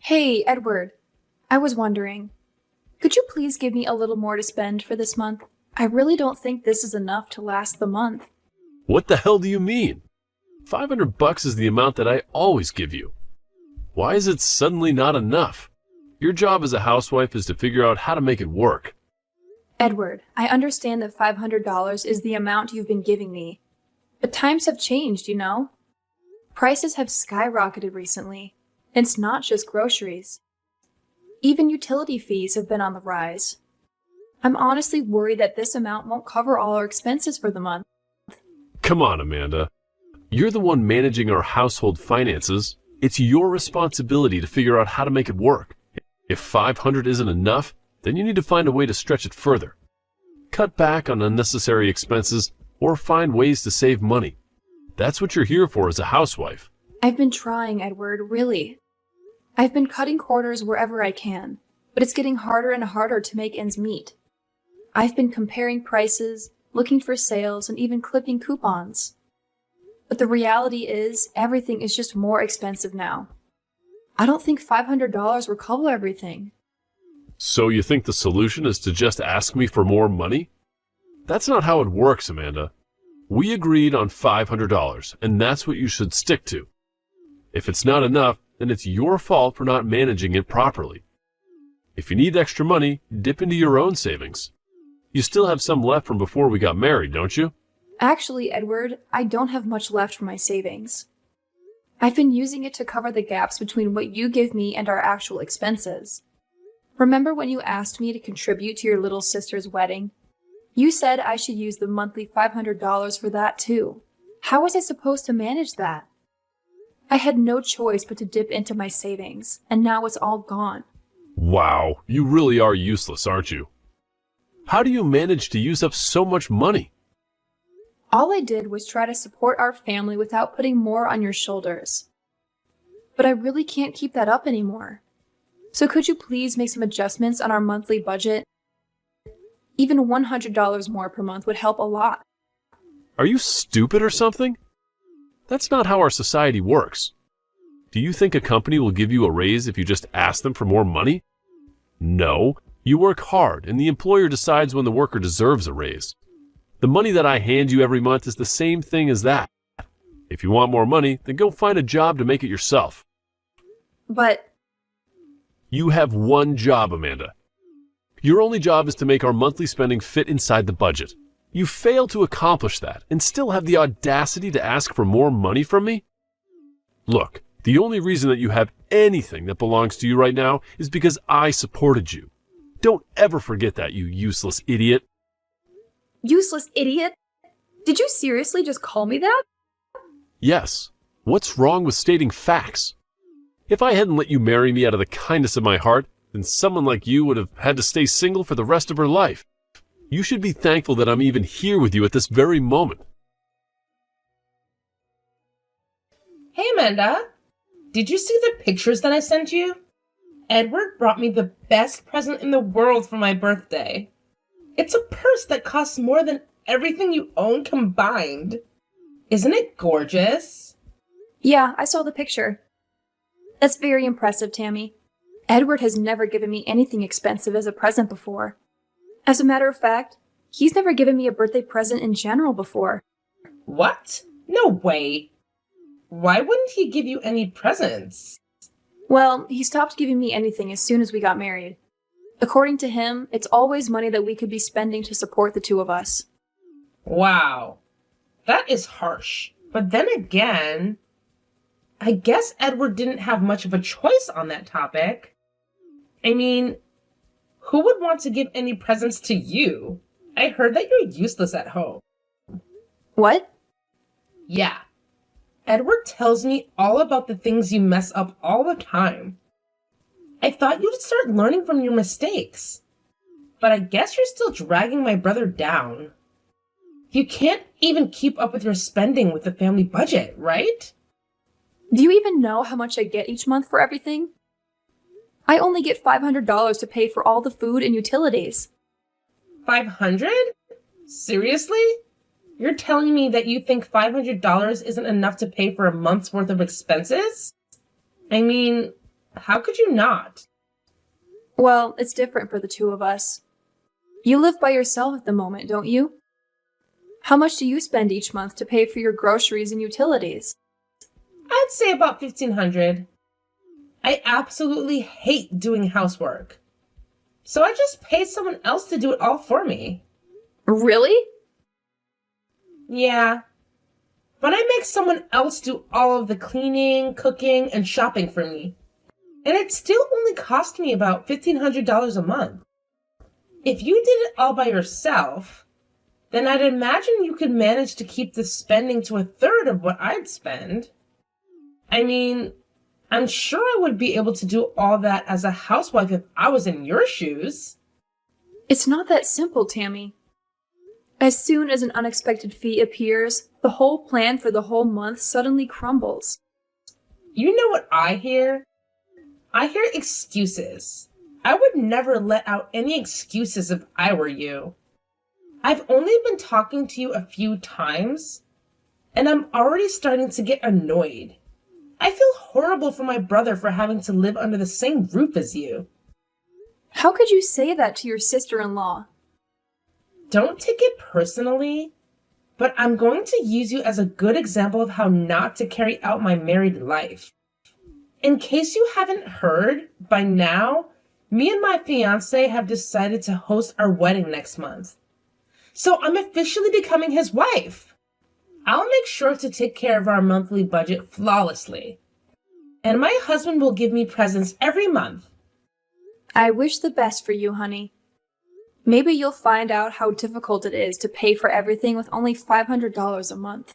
Hey, Edward. I was wondering, could you please give me a little more to spend for this month? I really don't think this is enough to last the month. What the hell do you mean? $500 is the amount that I always give you. Why is it suddenly not enough? Your job as a housewife is to figure out how to make it work. Edward, I understand that $500 is the amount you've been giving me. But times have changed, you know? Prices have skyrocketed recently. And it's not just groceries. Even utility fees have been on the rise. I'm honestly worried that this amount won't cover all our expenses for the month. Come on, Amanda. You're the one managing our household finances. It's your responsibility to figure out how to make it work. If $500 isn't enough, then you need to find a way to stretch it further. Cut back on unnecessary expenses or find ways to save money. That's what you're here for as a housewife. I've been trying, Edward, really. I've been cutting corners wherever I can, but it's getting harder and harder to make ends meet. I've been comparing prices, looking for sales, and even clipping coupons. But the reality is, everything is just more expensive now. I don't think $500 will cover everything. So you think the solution is to just ask me for more money? That's not how it works, Amanda. We agreed on $500, and that's what you should stick to. If it's not enough, then it's your fault for not managing it properly. If you need extra money, dip into your own savings. You still have some left from before we got married, don't you? Actually, Edward, I don't have much left for my savings. I've been using it to cover the gaps between what you give me and our actual expenses. Remember when you asked me to contribute to your little sister's wedding? You said I should use the monthly $500 for that too. How was I supposed to manage that? I had no choice but to dip into my savings, and now it's all gone. Wow, you really are useless, aren't you? How do you manage to use up so much money? All I did was try to support our family without putting more on your shoulders. But I really can't keep that up anymore. So could you please make some adjustments on our monthly budget? Even $100 more per month would help a lot. Are you stupid or something? That's not how our society works. Do you think a company will give you a raise if you just ask them for more money? No, you work hard and the employer decides when the worker deserves a raise. The money that I hand you every month is the same thing as that. If you want more money, then go find a job to make it yourself. But you have one job, Amanda. Your only job is to make our monthly spending fit inside the budget. You fail to accomplish that and still have the audacity to ask for more money from me? Look, the only reason that you have anything that belongs to you right now is because I supported you. Don't ever forget that, you useless idiot. Useless idiot? Did you seriously just call me that? Yes. What's wrong with stating facts? If I hadn't let you marry me out of the kindness of my heart, then someone like you would have had to stay single for the rest of her life. You should be thankful that I'm even here with you at this very moment. Hey, Amanda. Did you see the pictures that I sent you? Edward brought me the best present in the world for my birthday. It's a purse that costs more than everything you own combined. Isn't it gorgeous? Yeah, I saw the picture. That's very impressive, Tammy. Edward has never given me anything expensive as a present before. As a matter of fact, he's never given me a birthday present in general before. What? No way. Why wouldn't he give you any presents? Well, he stopped giving me anything as soon as we got married. According to him, it's always money that we could be spending to support the two of us. Wow. That is harsh. But then again, I guess Edward didn't have much of a choice on that topic. I mean, who would want to give any presents to you? I heard that you're useless at home. What? Yeah. Edward tells me all about the things you mess up all the time. I thought you'd start learning from your mistakes. But I guess you're still dragging my brother down. You can't even keep up with your spending with the family budget, right? Do you even know how much I get each month for everything? I only get $500 to pay for all the food and utilities. 500? Seriously? You're telling me that you think $500 isn't enough to pay for a month's worth of expenses? I mean, How could you not? Well, it's different for the two of us. You live by yourself at the moment, don't you? How much do you spend each month to pay for your groceries and utilities? I'd say about $1,500. I absolutely hate doing housework. So I just pay someone else to do it all for me. Really? Yeah. But I make someone else do all of the cleaning, cooking, and shopping for me. And it still only cost me about $1,500 a month. If you did it all by yourself, then I'd imagine you could manage to keep the spending to a third of what I'd spend. I mean, I'm sure I would be able to do all that as a housewife if I was in your shoes. It's not that simple, Tammy. As soon as an unexpected fee appears, the whole plan for the whole month suddenly crumbles. You know what I hear? I hear excuses. I would never let out any excuses if I were you. I've only been talking to you a few times, and I'm already starting to get annoyed. I feel horrible for my brother for having to live under the same roof as you. How could you say that to your sister-in-law? Don't take it personally, but I'm going to use you as a good example of how not to carry out my married life. In case you haven't heard, by now, me and my fiancé have decided to host our wedding next month. So I'm officially becoming his wife. I'll make sure to take care of our monthly budget flawlessly. And my husband will give me presents every month. I wish the best for you, honey. Maybe you'll find out how difficult it is to pay for everything with only $500 a month.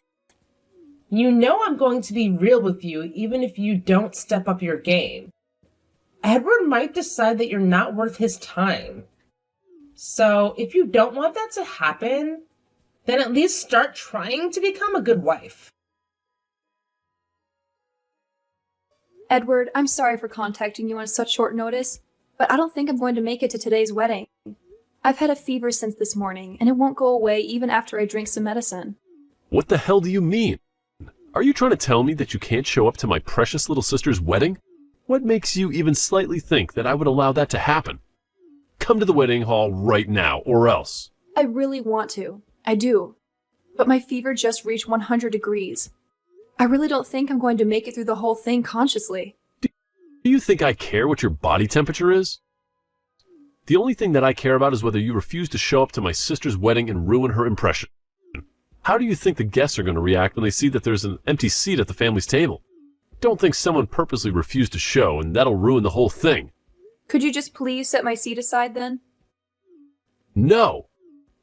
You know I'm going to be real with you even if you don't step up your game. Edward might decide that you're not worth his time. So if you don't want that to happen, then at least start trying to become a good wife. Edward, I'm sorry for contacting you on such short notice, but I don't think I'm going to make it to today's wedding. I've had a fever since this morning, and it won't go away even after I drink some medicine. What the hell do you mean? Are you trying to tell me that you can't show up to my precious little sister's wedding? What makes you even slightly think that I would allow that to happen? Come to the wedding hall right now, or else. I really want to. I do. But my fever just reached 100 degrees. I really don't think I'm going to make it through the whole thing consciously. Do you think I care what your body temperature is? The only thing that I care about is whether you refuse to show up to my sister's wedding and ruin her impression. How do you think the guests are going to react when they see that there's an empty seat at the family's table? Don't think someone purposely refused to show and that'll ruin the whole thing. Could you just please set my seat aside then? No!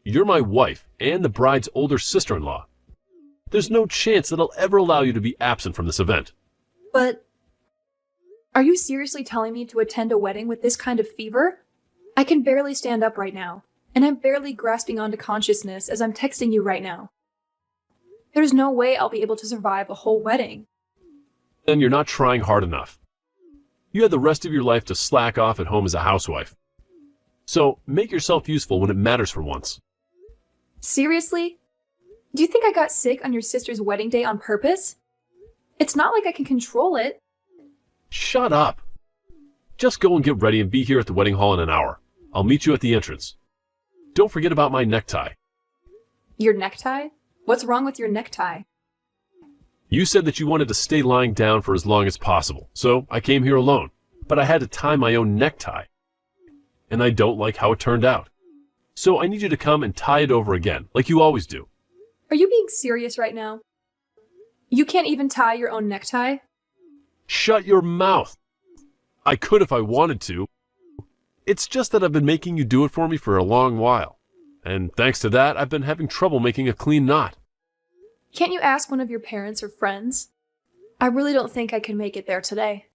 You're my wife and the bride's older sister-in-law. There's no chance that I'll ever allow you to be absent from this event. But are you seriously telling me to attend a wedding with this kind of fever? I can barely stand up right now, and I'm barely grasping onto consciousness as I'm texting you right now. There's no way I'll be able to survive a whole wedding. Then you're not trying hard enough. You had the rest of your life to slack off at home as a housewife. So make yourself useful when it matters for once. Seriously? Do you think I got sick on your sister's wedding day on purpose? It's not like I can control it. Shut up. Just go and get ready and be here at the wedding hall in an hour. I'll meet you at the entrance. Don't forget about my necktie. Your necktie? What's wrong with your necktie? You said that you wanted to stay lying down for as long as possible, so I came here alone. But I had to tie my own necktie. And I don't like how it turned out. So I need you to come and tie it over again, like you always do. Are you being serious right now? You can't even tie your own necktie? Shut your mouth. I could if I wanted to. It's just that I've been making you do it for me for a long while. And thanks to that, I've been having trouble making a clean knot. Can't you ask one of your parents or friends? I really don't think I can make it there today.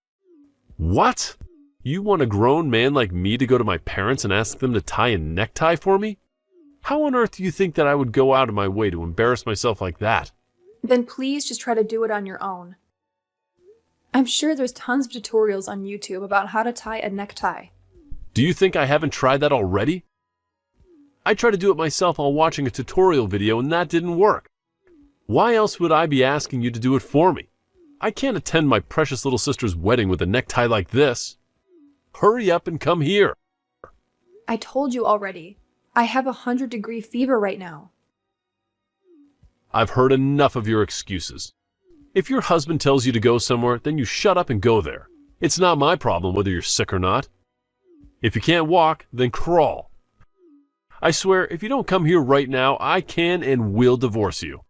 What? You want a grown man like me to go to my parents and ask them to tie a necktie for me? How on earth do you think that I would go out of my way to embarrass myself like that? Then please just try to do it on your own. I'm sure there's tons of tutorials on YouTube about how to tie a necktie. Do you think I haven't tried that already? I tried to do it myself while watching a tutorial video and that didn't work. Why else would I be asking you to do it for me? I can't attend my precious little sister's wedding with a necktie like this. Hurry up and come here. I told you already. I have 100-degree fever right now. I've heard enough of your excuses. If your husband tells you to go somewhere, then you shut up and go there. It's not my problem whether you're sick or not. If you can't walk, then crawl. I swear, if you don't come here right now, I can and will divorce you.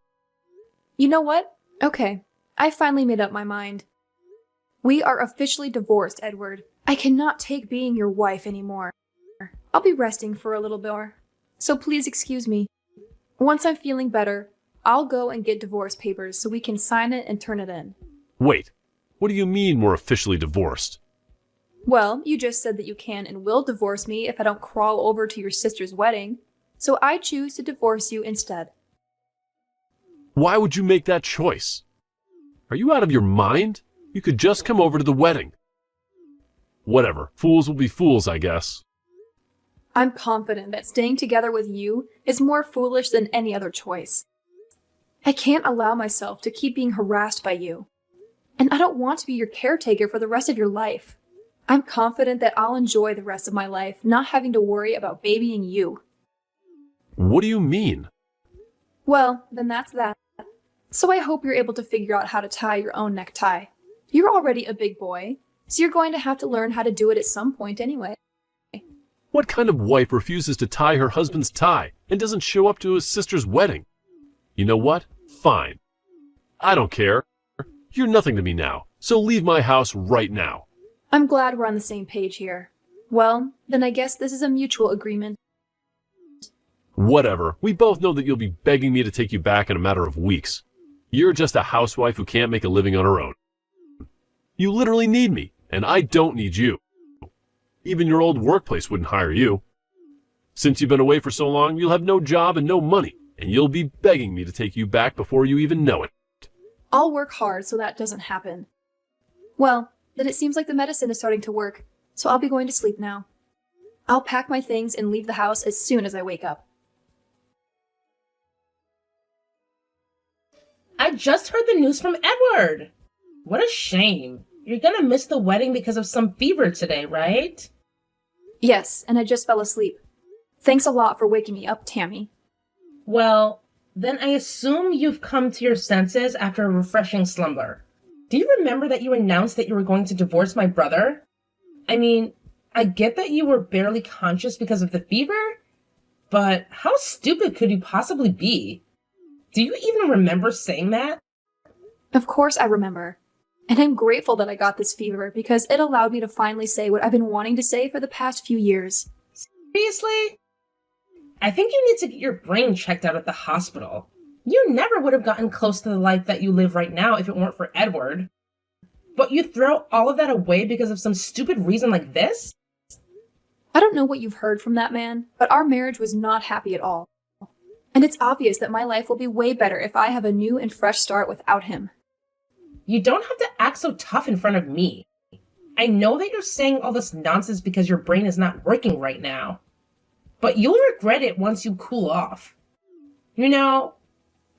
You know what? Okay, I finally made up my mind. We are officially divorced, Edward. I cannot take being your wife anymore. I'll be resting for a little more, so please excuse me. Once I'm feeling better, I'll go and get divorce papers so we can sign it and turn it in. Wait, what do you mean we're officially divorced? Well, you just said that you can and will divorce me if I don't crawl over to your sister's wedding, so I choose to divorce you instead. Why would you make that choice? Are you out of your mind? You could just come over to the wedding. Whatever, fools will be fools, I guess. I'm confident that staying together with you is more foolish than any other choice. I can't allow myself to keep being harassed by you. And I don't want to be your caretaker for the rest of your life. I'm confident that I'll enjoy the rest of my life not having to worry about babying you. What do you mean? Well, then that's that. So I hope you're able to figure out how to tie your own necktie. You're already a big boy, so you're going to have to learn how to do it at some point anyway. What kind of wife refuses to tie her husband's tie and doesn't show up to his sister's wedding? You know what? Fine. I don't care. You're nothing to me now, so leave my house right now. I'm glad we're on the same page here. Well, then I guess this is a mutual agreement. Whatever. We both know that you'll be begging me to take you back in a matter of weeks. You're just a housewife who can't make a living on her own. You literally need me, and I don't need you. Even your old workplace wouldn't hire you. Since you've been away for so long, you'll have no job and no money, and you'll be begging me to take you back before you even know it. I'll work hard so that doesn't happen. Well, then it seems like the medicine is starting to work, so I'll be going to sleep now. I'll pack my things and leave the house as soon as I wake up. I just heard the news from Edward. What a shame. You're gonna miss the wedding because of some fever today, right? Yes, and I just fell asleep. Thanks a lot for waking me up, Tammy. Well, then I assume you've come to your senses after a refreshing slumber. Do you remember that you announced that you were going to divorce my brother? I mean, I get that you were barely conscious because of the fever, but how stupid could you possibly be? Do you even remember saying that? Of course I remember. And I'm grateful that I got this fever because it allowed me to finally say what I've been wanting to say for the past few years. Seriously? I think you need to get your brain checked out at the hospital. You never would have gotten close to the life that you live right now if it weren't for Edward. But you throw all of that away because of some stupid reason like this? I don't know what you've heard from that man, but our marriage was not happy at all. And it's obvious that my life will be way better if I have a new and fresh start without him. You don't have to act so tough in front of me. I know that you're saying all this nonsense because your brain is not working right now. But you'll regret it once you cool off. You know,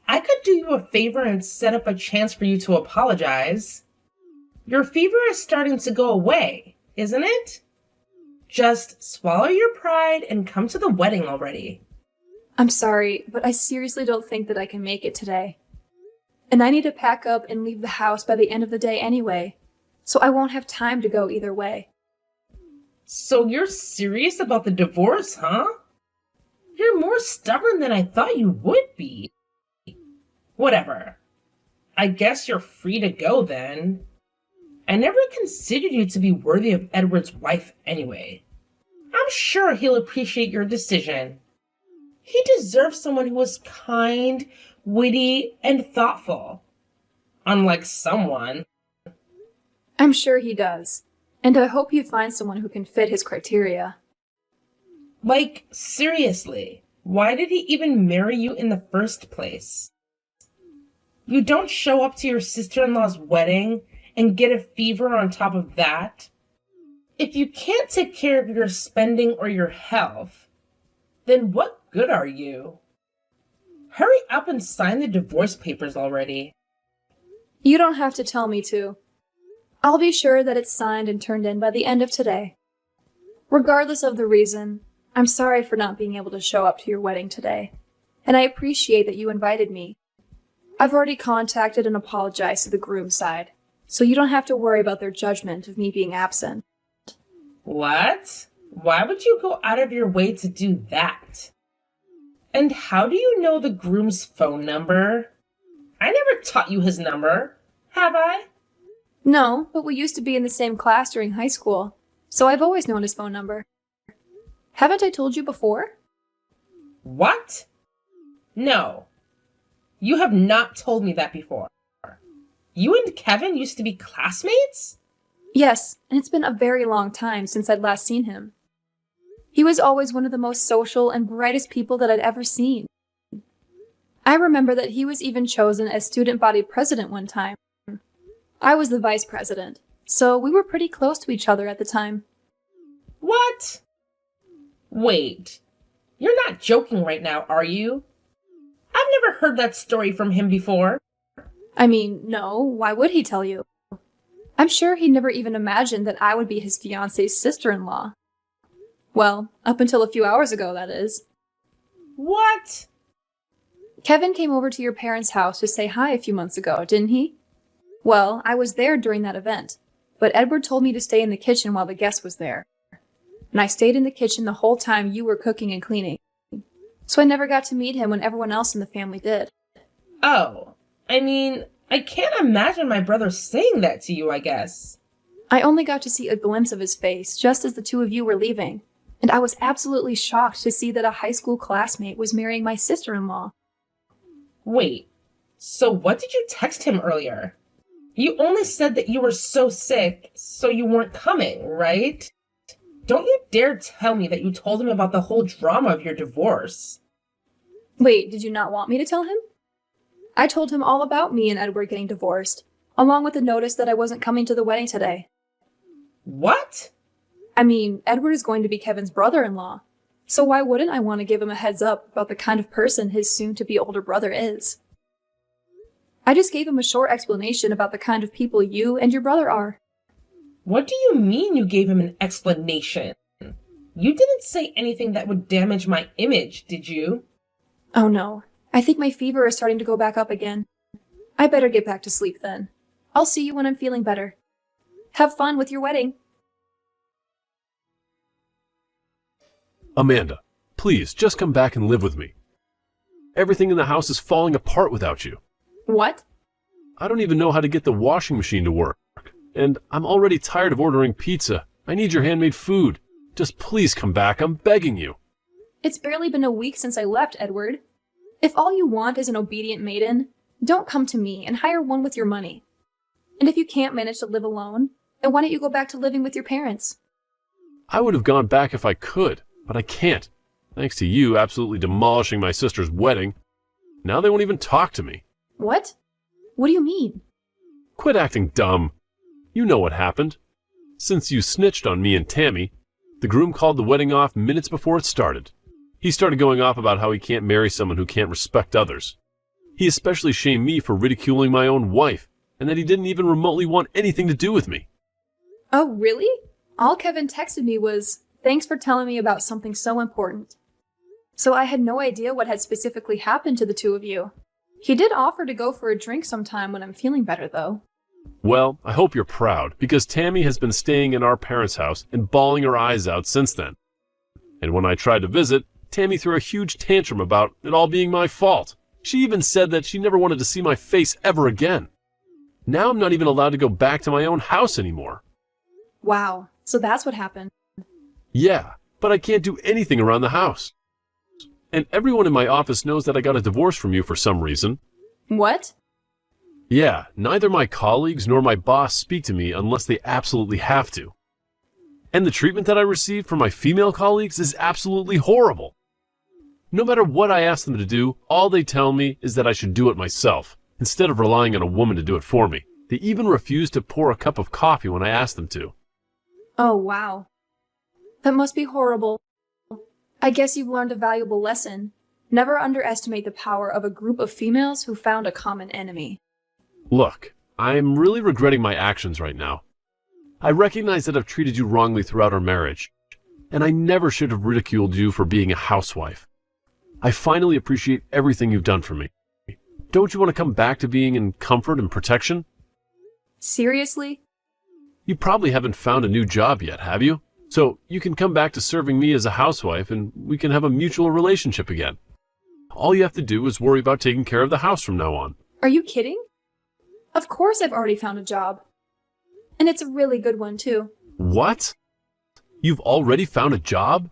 I could do you a favor and set up a chance for you to apologize. Your fever is starting to go away, isn't it? Just swallow your pride and come to the wedding already. I'm sorry, but I seriously don't think that I can make it today. And I need to pack up and leave the house by the end of the day anyway, so I won't have time to go either way. So you're serious about the divorce, huh? You're more stubborn than I thought you would be. Whatever. I guess you're free to go then. I never considered you to be worthy of Edward's wife anyway. I'm sure he'll appreciate your decision. He deserves someone who is kind, witty, and thoughtful. Unlike someone. I'm sure he does. And I hope you find someone who can fit his criteria. Like, seriously, why did he even marry you in the first place? You don't show up to your sister-in-law's wedding and get a fever on top of that. If you can't take care of your spending or your health, then what good are you? Hurry up and sign the divorce papers already. You don't have to tell me to. I'll be sure that it's signed and turned in by the end of today. Regardless of the reason, I'm sorry for not being able to show up to your wedding today, and I appreciate that you invited me. I've already contacted and apologized to the groom's side, so you don't have to worry about their judgment of me being absent. What? Why would you go out of your way to do that? And how do you know the groom's phone number? I never taught you his number, have I? No, but we used to be in the same class during high school, so I've always known his phone number. Haven't I told you before? What? No. You have not told me that before. You and Kevin used to be classmates? Yes, and it's been a very long time since I'd last seen him. He was always one of the most social and brightest people that I'd ever seen. I remember that he was even chosen as student body president one time. I was the vice president, so we were pretty close to each other at the time. What? Wait, you're not joking right now, are you? I've never heard that story from him before. I mean, no, why would he tell you? I'm sure he never even imagined that I would be his fiance's sister-in-law. Well, up until a few hours ago, that is. What? Kevin came over to your parents' house to say hi a few months ago, didn't he? Well, I was there during that event, but Edward told me to stay in the kitchen while the guest was there. And I stayed in the kitchen the whole time you were cooking and cleaning. So I never got to meet him when everyone else in the family did. Oh, I mean, I can't imagine my brother saying that to you, I guess. I only got to see a glimpse of his face just as the two of you were leaving, and I was absolutely shocked to see that a high school classmate was marrying my sister-in-law. Wait, so what did you text him earlier? You only said that you were so sick, so you weren't coming, right? Don't you dare tell me that you told him about the whole drama of your divorce. Wait, did you not want me to tell him? I told him all about me and Edward getting divorced, along with the notice that I wasn't coming to the wedding today. What? I mean, Edward is going to be Kevin's brother-in-law, so why wouldn't I want to give him a heads up about the kind of person his soon-to-be older brother is? I just gave him a short explanation about the kind of people you and your brother are. What do you mean you gave him an explanation? You didn't say anything that would damage my image, did you? Oh no, I think my fever is starting to go back up again. I better get back to sleep then. I'll see you when I'm feeling better. Have fun with your wedding. Amanda, please, just come back and live with me. Everything in the house is falling apart without you. What? I don't even know how to get the washing machine to work. And I'm already tired of ordering pizza. I need your handmade food. Just please come back, I'm begging you. It's barely been a week since I left, Edward. If all you want is an obedient maiden, don't come to me and hire one with your money. And if you can't manage to live alone, then why don't you go back to living with your parents? I would have gone back if I could, but I can't. Thanks to you absolutely demolishing my sister's wedding. Now they won't even talk to me. What? What do you mean? Quit acting dumb. You know what happened. Since you snitched on me and Tammy, the groom called the wedding off minutes before it started. He started going off about how he can't marry someone who can't respect others. He especially shamed me for ridiculing my own wife, and that he didn't even remotely want anything to do with me. Oh, really? All Kevin texted me was, "Thanks for telling me about something so important." So I had no idea what had specifically happened to the two of you. He did offer to go for a drink sometime when I'm feeling better, though. Well, I hope you're proud, because Tammy has been staying in our parents' house and bawling her eyes out since then. And when I tried to visit, Tammy threw a huge tantrum about it all being my fault. She even said that she never wanted to see my face ever again. Now I'm not even allowed to go back to my own house anymore. Wow, so that's what happened. Yeah, but I can't do anything around the house. And everyone in my office knows that I got a divorce from you for some reason. What? Yeah, neither my colleagues nor my boss speak to me unless they absolutely have to. And the treatment that I receive from my female colleagues is absolutely horrible. No matter what I ask them to do, all they tell me is that I should do it myself, instead of relying on a woman to do it for me. They even refuse to pour a cup of coffee when I ask them to. Oh, wow. That must be horrible. I guess you've learned a valuable lesson. Never underestimate the power of a group of females who found a common enemy. Look, I'm really regretting my actions right now. I recognize that I've treated you wrongly throughout our marriage, and I never should have ridiculed you for being a housewife. I finally appreciate everything you've done for me. Don't you want to come back to being in comfort and protection? Seriously? You probably haven't found a new job yet, have you? So you can come back to serving me as a housewife and we can have a mutual relationship again. All you have to do is worry about taking care of the house from now on. Are you kidding? Of course I've already found a job. And it's a really good one, too. What? You've already found a job?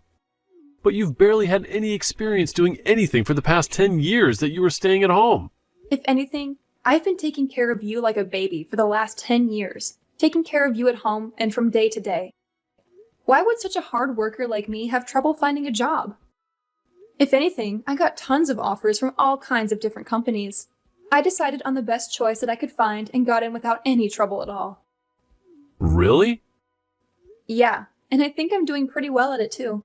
But you've barely had any experience doing anything for the past 10 years that you were staying at home. If anything, I've been taking care of you like a baby for the last 10 years, taking care of you at home and from day to day. Why would such a hard worker like me have trouble finding a job? If anything, I got tons of offers from all kinds of different companies. I decided on the best choice that I could find and got in without any trouble at all. Really? Yeah, and I think I'm doing pretty well at it too.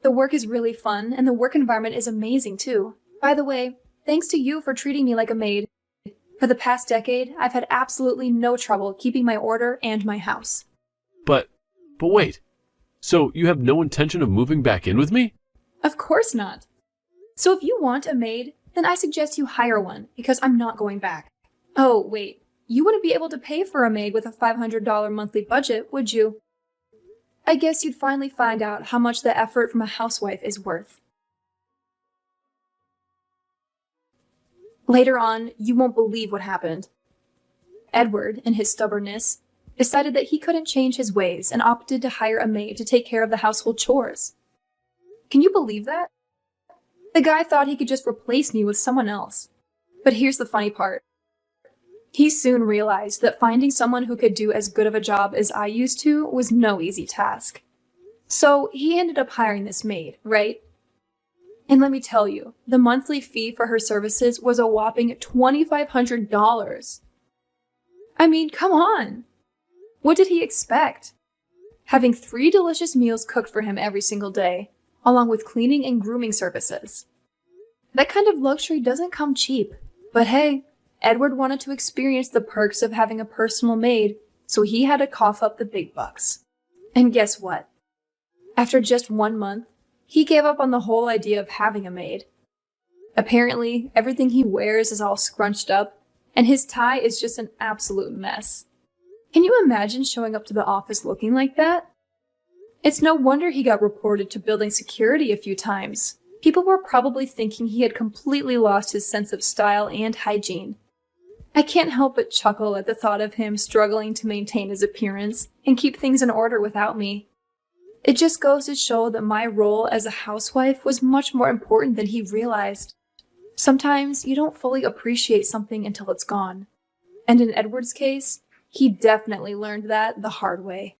The work is really fun, and the work environment is amazing too. By the way, thanks to you for treating me like a maid. For the past decade, I've had absolutely no trouble keeping my order and my house. But wait. So you have no intention of moving back in with me? Of course not. So if you want a maid, then I suggest you hire one, because I'm not going back. Oh, wait. You wouldn't be able to pay for a maid with a $500 monthly budget, would you? I guess you'd finally find out how much the effort from a housewife is worth. Later on, you won't believe what happened. Edward, in his stubbornness, decided that he couldn't change his ways and opted to hire a maid to take care of the household chores. Can you believe that? The guy thought he could just replace me with someone else. But here's the funny part. He soon realized that finding someone who could do as good of a job as I used to was no easy task. So he ended up hiring this maid, right? And let me tell you, the monthly fee for her services was a whopping $2,500. I mean, come on! What did he expect? Having 3 delicious meals cooked for him every single day, along with cleaning and grooming services. That kind of luxury doesn't come cheap, but hey, Edward wanted to experience the perks of having a personal maid, so he had to cough up the big bucks. And guess what? After just 1 month, he gave up on the whole idea of having a maid. Apparently, everything he wears is all scrunched up, and his tie is just an absolute mess. Can you imagine showing up to the office looking like that? It's no wonder he got reported to building security a few times. People were probably thinking he had completely lost his sense of style and hygiene. I can't help but chuckle at the thought of him struggling to maintain his appearance and keep things in order without me. It just goes to show that my role as a housewife was much more important than he realized. Sometimes you don't fully appreciate something until it's gone. And in Edward's case, he definitely learned that the hard way.